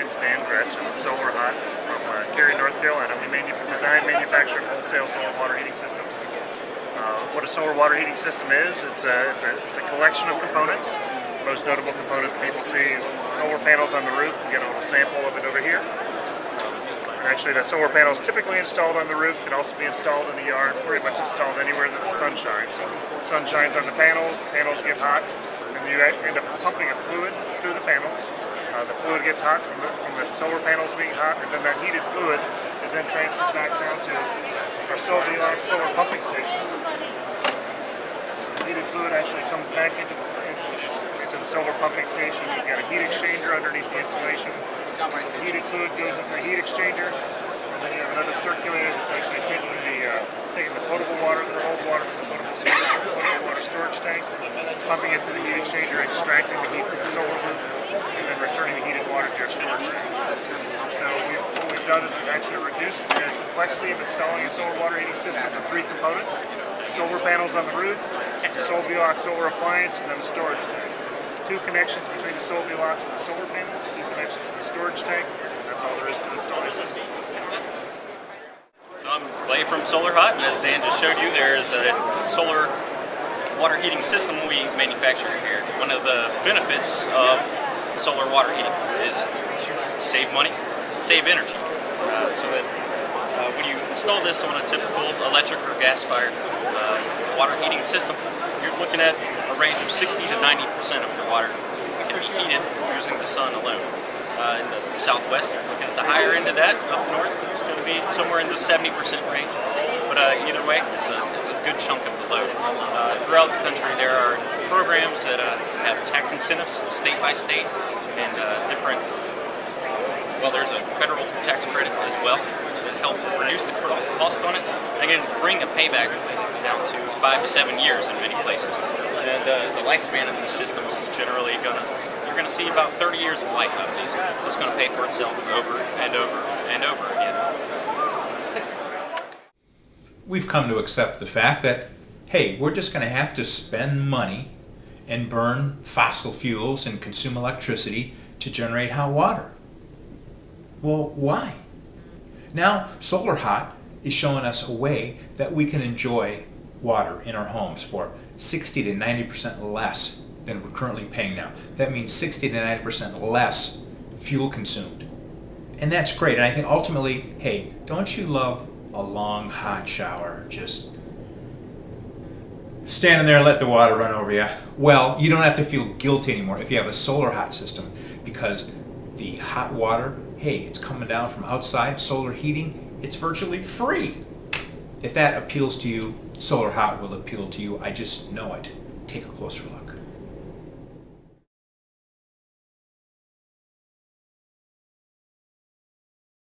name's Dan Gretsch. I'm from Solar Hot from Cary, North Carolina. We design, manufacture, and wholesale solar water heating systems. What a solar water heating system is, it's a collection of components. Most notable component that people see is solar panels on the roof. You get a little sample of it over here. Actually, the solar panels typically installed on the roof can also be installed in the yard, pretty much installed anywhere that the sun shines. The sun shines on the panels get hot, and you end up pumping a fluid through the panels. The fluid gets hot from the solar panels being hot, and then that heated fluid is then transferred back down to our Solvilox solar pumping station. The heated fluid actually comes back into the solar pumping station. You've got a heat exchanger underneath the insulation. The heated fluid goes into the heat exchanger, and then you have another circulator that's actually taking the potable water, the cold water from the potable water storage tank, pumping it through the heat exchanger, extracting the heat from the solar loop, and then returning the heated water to your storage tank. So what we've done is we've actually reduced the complexity of installing a solar water heating system to 3 components: solar panels on the roof, the Solvilox solar appliance, and then the storage tank. 2 connections between the Solvilox and the solar panels, 2 connections to the storage tank. That's all there is to install a system. So I'm Clay from Solar Hot, and as Dan just showed you, there's a solar water heating system we manufacture here. One of the benefits of solar water heating is to save money, save energy. So that when you install this on a typical electric or gas-fired water heating system, you're looking at a range of 60 to 90% of your water can be heated using the sun alone. In the southwest, you're looking at the higher end of that. Up north, it's going to be somewhere in the 70% range. But either way, it's a good chunk of the load. Throughout the country, there are programs that have tax incentives, state by state, and different. Well, there's a federal tax credit as well that help reduce the cost on it. Again, bring a payback down to 5 to 7 years in many places. And the lifespan of these systems is generally you're going to see about 30 years of life out of these. It's going to pay for itself over and over and over again. We've come to accept the fact that, hey, we're just going to have to spend money and burn fossil fuels and consume electricity to generate hot water. Well, why? Now, Solar Hot is showing us a way that we can enjoy water in our homes for 60 to 90% less than we're currently paying now. That means 60 to 90% less fuel consumed. And that's great. And I think ultimately, hey, don't you love a long hot shower? Just standing there and let the water run over you. Well, you don't have to feel guilty anymore if you have a Solar Hot system, because the hot water, hey, it's coming down from outside, solar heating, it's virtually free. If that appeals to you, Solar Hot will appeal to you. I just know it. Take a closer look.